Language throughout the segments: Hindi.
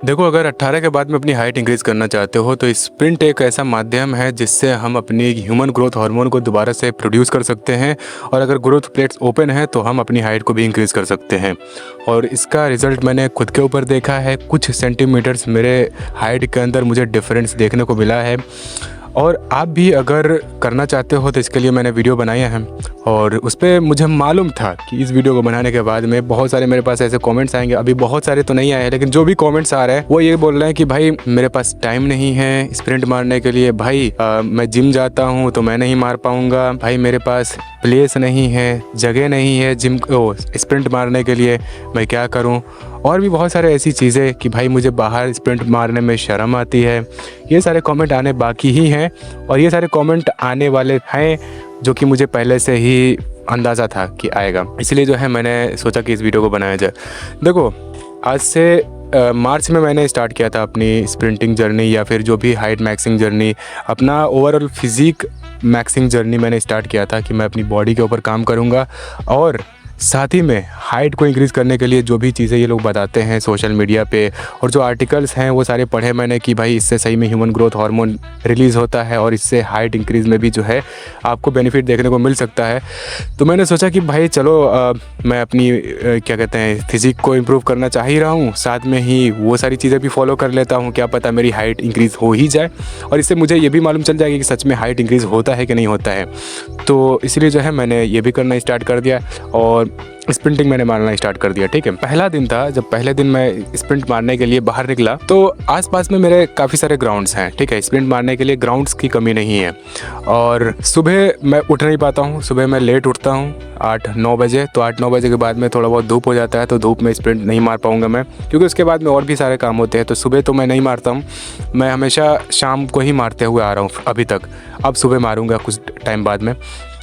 देखो, अगर 18 के बाद में अपनी हाइट इंक्रीज़ करना चाहते हो तो स्प्रिंट एक ऐसा माध्यम है जिससे हम अपनी ह्यूमन ग्रोथ हार्मोन को दोबारा से प्रोड्यूस कर सकते हैं। और अगर ग्रोथ प्लेट्स ओपन है तो हम अपनी हाइट को भी इंक्रीज़ कर सकते हैं। और इसका रिज़ल्ट मैंने खुद के ऊपर देखा है। कुछ सेंटीमीटर्स मेरे हाइट के अंदर मुझे डिफरेंस देखने को मिला है। और आप भी अगर करना चाहते हो तो इसके लिए मैंने वीडियो बनाया है। और उस पे मुझे मालूम था कि इस वीडियो को बनाने के बाद में बहुत सारे मेरे पास ऐसे कमेंट्स आएंगे। अभी बहुत सारे तो नहीं आए हैं, लेकिन जो भी कमेंट्स आ रहे हैं वो ये बोल रहे हैं कि भाई मेरे पास टाइम नहीं है स्प्रिंट मारने के लिए। भाई मैं जिम जाता हूँ तो मैं नहीं मार पाऊँगा। भाई मेरे पास प्लेस नहीं है, जगह नहीं है जिम स्प्रिंट मारने के लिए, मैं क्या करूँ। और भी बहुत सारे ऐसी चीज़ें कि भाई मुझे बाहर स्प्रिंट मारने में शर्म आती है। ये सारे कमेंट आने बाकी ही हैं और ये सारे कमेंट आने वाले हैं, जो कि मुझे पहले से ही अंदाज़ा था कि आएगा। इसलिए जो है मैंने सोचा कि इस वीडियो को बनाया जाए। देखो, आज से मार्च में मैंने स्टार्ट किया था अपनी स्प्रिंटिंग जर्नी, या फिर जो भी हाइट मैक्सिंग जर्नी, अपना ओवरऑल फिज़िक मैक्सिंग जर्नी मैंने स्टार्ट किया था कि मैं अपनी बॉडी के ऊपर काम करूँगा। और साथ ही में हाइट को इंक्रीज़ करने के लिए जो भी चीज़ें ये लोग बताते हैं सोशल मीडिया पे, और जो आर्टिकल्स हैं वो सारे पढ़े मैंने कि भाई इससे सही में ह्यूमन ग्रोथ हार्मोन रिलीज़ होता है और इससे हाइट इंक्रीज़ में भी जो है आपको बेनिफिट देखने को मिल सकता है। तो मैंने सोचा कि भाई चलो मैं अपनी क्या कहते हैं फिज़िक को इम्प्रूव करना चाह ही रहा हूँ, साथ में ही वो सारी चीज़ें भी फॉलो कर लेता हूँ। क्या पता मेरी हाइट इंक्रीज़ हो ही जाए और इससे मुझे ये भी मालूम चल जाएगी कि सच में हाइट इंक्रीज़ होता है कि नहीं होता है। तो इसलिए जो है मैंने ये भी करना स्टार्ट कर दिया और स्प्रिंटिंग मैंने मारना स्टार्ट कर दिया। ठीक है, पहला दिन था जब पहले दिन मैं स्प्रिंट मारने के लिए बाहर निकला तो आसपास में मेरे काफ़ी सारे ग्राउंड्स हैं। ठीक है, स्प्रिंट मारने के लिए ग्राउंड्स की कमी नहीं है। और सुबह मैं उठ नहीं पाता हूँ, सुबह मैं लेट उठता हूँ 8-9 बजे। तो 8-9 बजे के बाद में थोड़ा बहुत धूप हो जाता है, तो धूप में स्प्रिंट नहीं मार पाऊँगा मैं, क्योंकि उसके बाद में और भी सारे काम होते हैं। तो सुबह तो मैं नहीं मारता हूँ, मैं हमेशा शाम को ही मारते हुए आ रहा हूँ अभी तक। अब सुबह मारूँगा कुछ टाइम बाद में।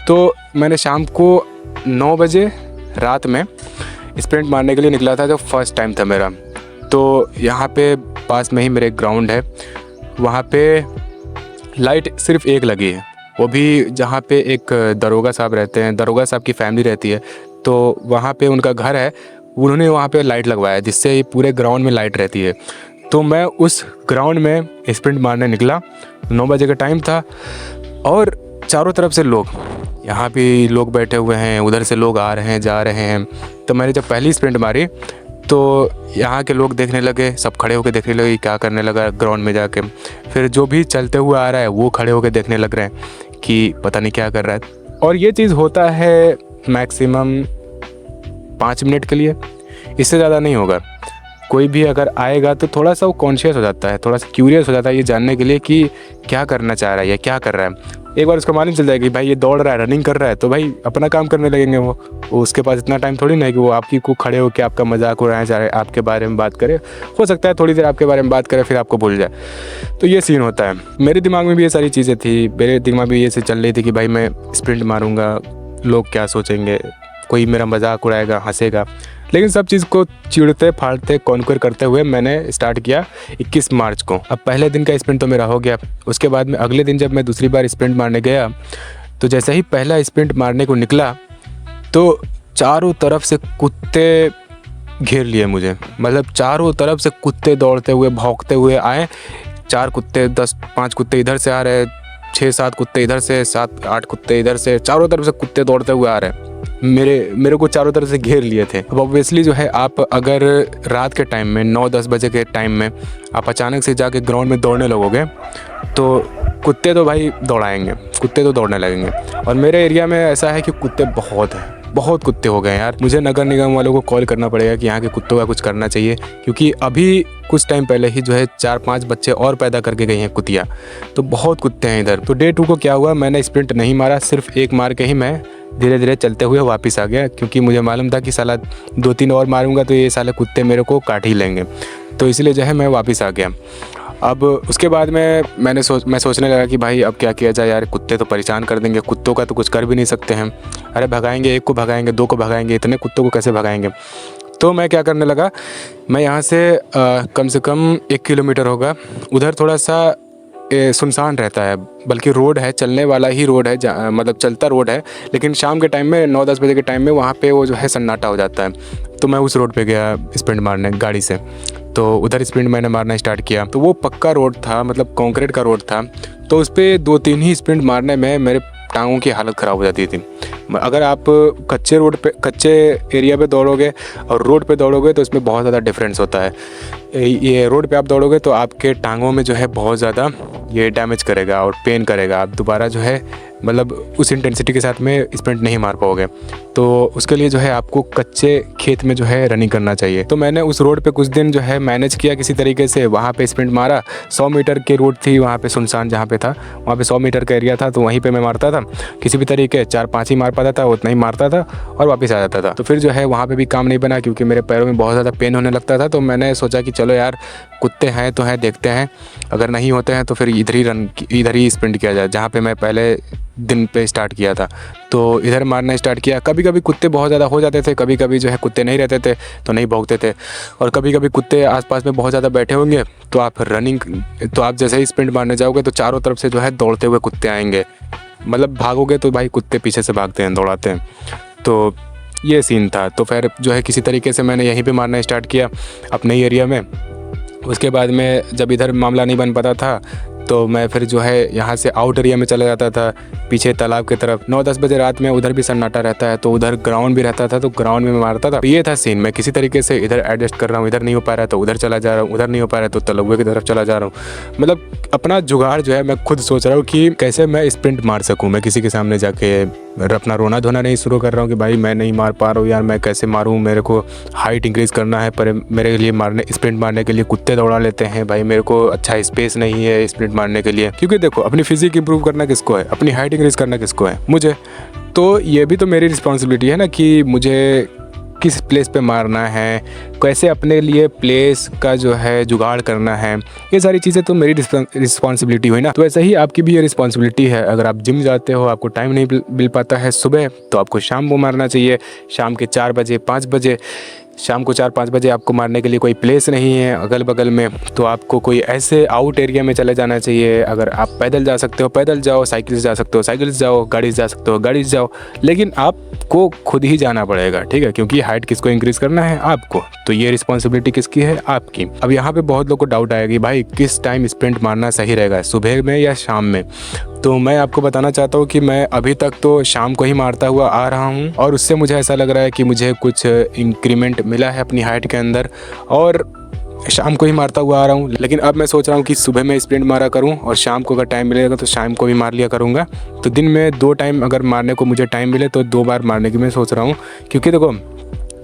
तो मैंने शाम को 9 बजे रात में स्प्रिंट मारने के लिए निकला था, जो फर्स्ट टाइम था मेरा। तो यहाँ पे पास में ही मेरे ग्राउंड है, वहाँ पे लाइट सिर्फ एक लगी है, वो भी जहाँ पे एक दरोगा साहब रहते हैं, दरोगा साहब की फैमिली रहती है। तो वहाँ पे उनका घर है, उन्होंने वहाँ पे लाइट लगवाया जिससे ये पूरे ग्राउंड में लाइट रहती है। तो मैं उस ग्राउंड में स्प्रिंट मारने निकला, 9 बजे का टाइम था और चारों तरफ से लोग, यहाँ भी लोग बैठे हुए हैं, उधर से लोग आ रहे हैं जा रहे हैं। तो मैंने जब पहली स्प्रिंट मारी तो यहाँ के लोग देखने लगे, सब खड़े होकर देखने लगे क्या करने लगा ग्राउंड में जाके। फिर जो भी चलते हुए आ रहा है वो खड़े होकर देखने लग रहे हैं कि पता नहीं क्या कर रहा है। और ये चीज़ होता है मैक्सिमम 5 मिनट के लिए, इससे ज़्यादा नहीं होगा। कोई भी अगर आएगा तो थोड़ा सा वो कॉन्शियस हो जाता है, थोड़ा सा क्यूरियस हो जाता है ये जानने के लिए कि क्या करना चाह रहा है या क्या कर रहा है। एक बार उसको मालूम चल जाएगा कि भाई ये दौड़ रहा है, रनिंग कर रहा है, तो भाई अपना काम करने लगेंगे वो उसके पास इतना टाइम थोड़ी ना है कि वो आपकी को खड़े होकर आपका मजाक उड़ाना चाह रहे, आपके बारे में बात करे। हो सकता है थोड़ी देर आपके बारे में बात करे फिर आपको भूल जाए। तो ये सीन होता है। मेरे दिमाग में भी ये सारी चीज़ें थी, मेरे दिमाग में ये से चल रही थी कि भाई मैं स्प्रिंट मारूँगा, लोग क्या सोचेंगे, कोई मेरा मजाक उड़ाएगा, हंसेगा। लेकिन सब चीज़ को चिड़ते फाड़ते कॉन्कर करते हुए मैंने स्टार्ट किया 21 मार्च को। अब पहले दिन का स्प्रिंट तो मेरा हो गया। उसके बाद में अगले दिन जब मैं दूसरी बार स्प्रिंट मारने गया तो जैसे ही पहला स्प्रिंट मारने को निकला तो चारों तरफ से कुत्ते घेर लिए मुझे। मतलब चारों तरफ से कुत्ते दौड़ते हुए भौंकते हुए आए। 4 कुत्ते, 10-5 कुत्ते इधर से आ रहे, 6-7 कुत्ते इधर से, 7-8 कुत्ते इधर से, चारों तरफ से कुत्ते दौड़ते हुए आ रहे हैं। मेरे को चारों तरफ से घेर लिए थे। अब ऑब्वियसली जो है आप अगर रात के टाइम में 9-10 बजे के टाइम में आप अचानक से जाके ग्राउंड में दौड़ने लगोगे तो कुत्ते तो भाई दौड़ाएंगे, कुत्ते तो दौड़ने लगेंगे। और मेरे एरिया में ऐसा है कि कुत्ते बहुत हैं, बहुत कुत्ते हो गए यार। मुझे नगर निगम वालों को कॉल करना पड़ेगा कि यहाँ के कुत्तों का कुछ करना चाहिए, क्योंकि अभी कुछ टाइम पहले ही जो है 4-5 बच्चे और पैदा करके गई हैं कुतिया। तो बहुत कुत्ते हैं इधर। तो डे 2 को क्या हुआ, मैंने स्प्रिंट नहीं मारा, सिर्फ एक मार के ही मैं धीरे धीरे चलते हुए वापस आ गया, क्योंकि मुझे मालूम था कि साला 2-3 और मारूंगा तो ये साले कुत्ते मेरे को काट ही लेंगे। तो इसलिए जो है मैं वापस आ गया। अब उसके बाद में मैं सोचने लगा कि भाई अब क्या किया जाए यार, कुत्ते तो परेशान कर देंगे, कुत्तों का तो कुछ कर भी नहीं सकते हैं। अरे भगाएंगे, 1 को भगाएंगे, 2 को भगाएंगे, इतने कुत्तों को कैसे भगाएंगे। तो मैं क्या करने लगा, मैं यहाँ से कम से कम 1 किलोमीटर होगा, उधर थोड़ा सा सुनसान रहता है, बल्कि रोड है, चलने वाला ही रोड है, मतलब चलता रोड है। लेकिन शाम के टाइम में 9-10 बजे के टाइम में वहाँ पे वो जो है सन्नाटा हो जाता है। तो मैं उस रोड पे गया स्प्रिंट मारने गाड़ी से। तो उधर स्प्रिंट मैंने मारना स्टार्ट किया। तो वो पक्का रोड था, मतलब कंक्रीट का रोड था, तो उस पर 2-3 ही स्प्रिंट मारने में मेरे टांगों की हालत ख़राब हो जाती थी। अगर आप कच्चे रोड पे, कच्चे एरिया पे दौड़ोगे और रोड पे दौड़ोगे तो इसमें बहुत ज़्यादा डिफरेंस होता है। ये रोड पे आप दौड़ोगे तो आपके टांगों में जो है बहुत ज़्यादा ये डैमेज करेगा और पेन करेगा। आप दोबारा जो है मतलब उस इंटेंसिटी के साथ में स्प्रिंट नहीं मार पाओगे। तो उसके लिए जो है आपको कच्चे खेत में जो है रनिंग करना चाहिए। तो मैंने उस रोड पे कुछ दिन जो है मैनेज किया किसी तरीके से, वहाँ पे स्प्रिंट मारा। 100 मीटर की रोड थी वहाँ पे, सुनसान जहाँ पे था वहाँ पे 100 मीटर का एरिया था, तो वहीं पे मैं मारता था। किसी भी तरीके 4-5 ही मार पाता था, उतना ही मारता था और वापस आ जाता था। तो फिर जो है वहाँ पर भी काम नहीं बना, क्योंकि मेरे पैरों में बहुत ज़्यादा पेन होने लगता था। तो मैंने सोचा कि चलो यार, कुत्ते हैं तो हैं, देखते हैं, अगर नहीं होते हैं तो फिर इधर ही स्प्रिंट किया जाए, जहाँ पे मैं पहले दिन पे स्टार्ट किया था। तो इधर मारना स्टार्ट किया। कभी कभी कुत्ते बहुत ज़्यादा हो जाते थे, कभी कभी जो है कुत्ते नहीं रहते थे तो नहीं भौंकते थे, और कभी कभी कुत्ते आसपास में बहुत ज़्यादा बैठे होंगे तो आप जैसे ही स्प्रिंट मारने जाओगे तो चारों तरफ से जो है दौड़ते हुए कुत्ते आएंगे। मतलब भागोगे तो भाई कुत्ते पीछे से भागते हैं, दौड़ाते हैं। तो ये सीन था। तो फिर जो है किसी तरीके से मैंने यहीं पर मारना स्टार्ट किया अपने ही एरिया में। उसके बाद में जब इधर मामला नहीं बन पाता था तो मैं फिर जो है यहाँ से आउट एरिया में चला जाता था, पीछे तालाब की तरफ। 9-10 बजे रात में उधर भी सन्नाटा रहता है, तो उधर ग्राउंड भी रहता था, तो ग्राउंड में मैं मारता था। तो ये था सीन। मैं किसी तरीके से इधर एडजस्ट कर रहा हूँ, इधर नहीं हो पा रहा है तो उधर चला जा रहा हूँ, उधर नहीं हो पा रहा है तो तलुए की तरफ चला जा रहा हूँ। मतलब अपना जुगाड़ जो है मैं खुद सोच रहा हूँ कि कैसे मैं स्प्रिंट मार सकूँ। मैं किसी के सामने जाके अपना रोना धोना नहीं शुरू कर रहा हूँ कि भाई मैं नहीं मार पा रहा हूँ यार, मैं कैसे मारूँ, मेरे को हाइट इंक्रीज़ करना है, पर मेरे लिए स्प्रिंट मारने के लिए कुत्ते दौड़ा लेते हैं, भाई मेरे को अच्छा स्पेस नहीं है स्प्रिंट मारने के लिए। क्योंकि देखो, अपनी फिजिक इंप्रूव करना किसको है, अपनी हाइट इंक्रीज़ करना किसको है, मुझे। तो ये भी तो मेरी रिस्पॉन्सिबिलिटी है ना कि मुझे किस प्लेस पे मारना है, कैसे अपने लिए प्लेस का जो है जुगाड़ करना है, ये सारी चीज़ें तो मेरी रिस्पॉन्सिबिलिटी हुई ना। तो ऐसे ही आपकी भी ये रिस्पॉन्सिबिलिटी है। अगर आप जिम जाते हो, आपको टाइम नहीं मिल पाता है सुबह, तो आपको शाम को मारना चाहिए। शाम के 4 बजे 5 बजे, शाम को 4-5 बजे आपको मारने के लिए कोई प्लेस नहीं है अगल बगल में, तो आपको कोई ऐसे आउट एरिया में चले जाना चाहिए। अगर आप पैदल जा सकते हो पैदल जाओ, साइकिल से जा सकते हो साइकिल से जाओ, गाड़ी से जा सकते हो गाड़ी से जाओ, लेकिन आपको खुद ही जाना पड़ेगा, ठीक है? क्योंकि हाइट किसको इंक्रीज़ करना है, आपको। तो ये रिस्पॉन्सिबिलिटी किसकी है, आपकी। अब यहाँ पे बहुत लोग को डाउट आएगा कि भाई किस टाइम स्प्रिंट मारना सही रहेगा, सुबह में या शाम में? तो मैं आपको बताना चाहता हूँ कि मैं अभी तक तो शाम को ही मारता हुआ आ रहा हूँ, और उससे मुझे ऐसा लग रहा है कि मुझे कुछ इंक्रीमेंट मिला है अपनी हाइट के अंदर, और शाम को ही मारता हुआ आ रहा हूँ। लेकिन अब मैं सोच रहा हूँ कि सुबह में स्प्रिंट मारा करूँ, और शाम को अगर टाइम मिलेगा तो शाम को भी मार लिया करूँगा। तो दिन में 2 टाइम अगर मारने को मुझे टाइम मिले तो 2 बार मारने की मैं सोच रहा हूँ। क्योंकि देखो,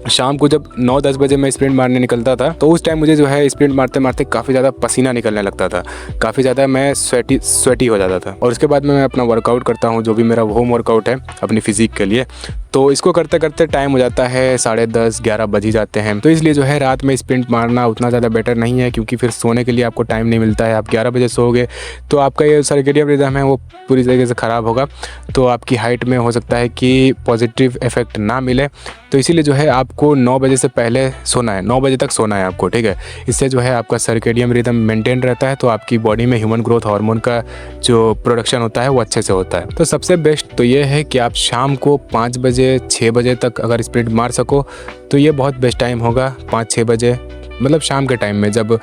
शाम को जब 9-10 बजे मैं स्प्रिंट मारने निकलता था तो उस टाइम मुझे जो है स्प्रिंट मारते मारते काफ़ी ज़्यादा पसीना निकलने लगता था, काफ़ी ज़्यादा मैं स्वेटी हो जाता था। और उसके बाद में मैं अपना वर्कआउट करता हूँ, जो भी मेरा होम वर्कआउट है अपनी फ़िज़िक के लिए। तो इसको करते करते टाइम हो जाता है 10:30-11 बज ही जाते हैं। तो इसलिए जो है रात में स्प्रिंट मारना उतना ज़्यादा बेटर नहीं है, क्योंकि फिर सोने के लिए आपको टाइम नहीं मिलता है। आप 11 बजे सोओगे तो आपका ये सर्केडियन रिदम है वो पूरी तरीके से ख़राब होगा, तो आपकी हाइट में हो सकता है कि पॉजिटिव इफ़ेक्ट ना मिले। तो इसीलिए जो है आपको 9 बजे से पहले सोना है, 9 बजे तक सोना है आपको, ठीक है? इससे जो है आपका सर्केडियन रिदम मेंटेन रहता है, तो आपकी बॉडी में ह्यूमन ग्रोथ हार्मोन का जो प्रोडक्शन होता है वो अच्छे से होता है। तो सबसे बेस्ट तो ये है कि आप शाम को 5 बजे 6 बजे तक अगर स्प्रिंट मार सको तो ये बहुत बेस्ट टाइम होगा। 5-6 बजे मतलब शाम के टाइम में, जब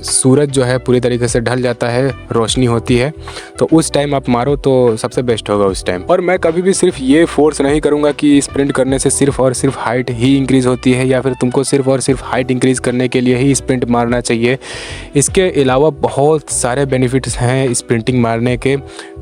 सूरज जो है पूरी तरीके से ढल जाता है, रोशनी होती है, तो उस टाइम आप मारो तो सबसे बेस्ट होगा उस टाइम। और मैं कभी भी सिर्फ ये फोर्स नहीं करूँगा कि स्प्रिंट करने से सिर्फ और सिर्फ हाइट ही इंक्रीज़ होती है, या फिर तुमको सिर्फ और सिर्फ हाइट इंक्रीज़ करने के लिए ही स्प्रिंट मारना चाहिए। इसके अलावा बहुत सारे बेनिफिट्स हैं स्प्रिंटिंग मारने के,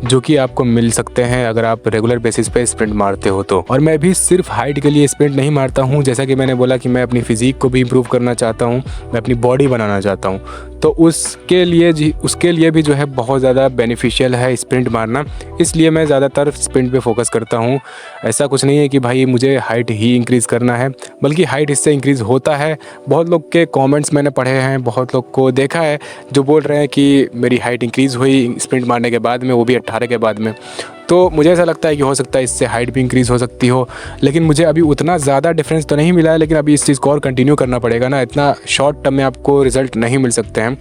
जो कि आपको मिल सकते हैं अगर आप रेगुलर बेसिस पे स्प्रिंट मारते हो तो। और मैं भी सिर्फ हाइट के लिए स्प्रिंट नहीं मारता हूँ, जैसा कि मैंने बोला कि मैं अपनी फ़िज़िक को भी इम्प्रूव करना चाहता हूँ, मैं अपनी बॉडी बनाना चाहता हूँ। तो उसके लिए भी जो है बहुत ज़्यादा बेनिफिशियल है स्प्रिंट मारना, इसलिए मैं ज़्यादातर स्प्रिंट पे फोकस करता हूँ। ऐसा कुछ नहीं है कि भाई मुझे हाइट ही इंक्रीज़ करना है, बल्कि हाइट इससे इंक्रीज़ होता है। बहुत लोग के कमेंट्स मैंने पढ़े हैं, बहुत लोग को देखा है जो बोल रहे हैं कि मेरी हाइट इंक्रीज़ हुई स्प्रिंट मारने के बाद में, वो भी 18 के बाद में। तो मुझे ऐसा लगता है कि हो सकता है इससे हाइट भी इंक्रीज़ हो सकती हो, लेकिन मुझे अभी उतना ज़्यादा डिफरेंस तो नहीं मिला है। लेकिन अभी इस चीज़ को और कंटिन्यू करना पड़ेगा ना, इतना शॉर्ट टर्म में आपको रिज़ल्ट नहीं मिल सकते हैं।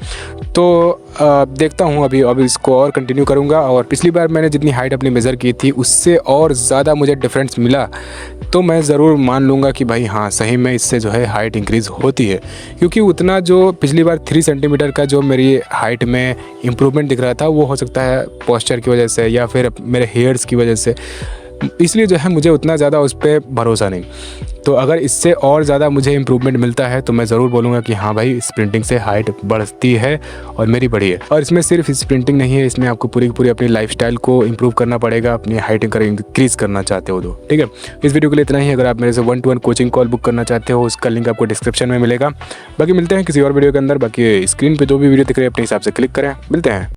तो देखता हूँ अभी इसको और कंटिन्यू करूँगा। और पिछली बार मैंने जितनी हाइट अपनी मेज़र की थी उससे और ज़्यादा मुझे डिफरेंस मिला तो मैं ज़रूर मान लूँगा कि भाई हाँ, सही में इससे जो है हाइट इंक्रीज़ होती है। क्योंकि उतना जो पिछली बार 3 सेंटीमीटर का जो मेरी हाइट में इम्प्रूवमेंट दिख रहा था, वो हो सकता है पोस्चर की वजह से या फिर मेरे हेयर्स की वजह से, इसलिए जो है मुझे उतना ज़्यादा उस पे भरोसा नहीं। तो अगर इससे और ज़्यादा मुझे इम्प्रूवमेंट मिलता है तो मैं ज़रूर बोलूँगा कि हाँ भाई, स्प्रिंटिंग से हाइट बढ़ती है और मेरी बढ़ी है। और इसमें सिर्फ स्प्रिंटिंग नहीं है, इसमें आपको पूरी की पूरी अपनी लाइफस्टाइल को इम्प्रूव करना पड़ेगा, अपनी हाइट अगर इंक्रीज़ करना चाहते हो तो। ठीक है, इस वीडियो के लिए इतना ही। अगर आप मेरे से 1-to-1 कोचिंग कॉल बुक करना चाहते हो, उसका लिंक आपको डिस्क्रिप्शन में मिलेगा। बाकी मिलते हैं किसी और वीडियो के अंदर। बाकी स्क्रीन पर जो भी वीडियो दिख रही है अपने हिसाब से क्लिक करें। मिलते हैं।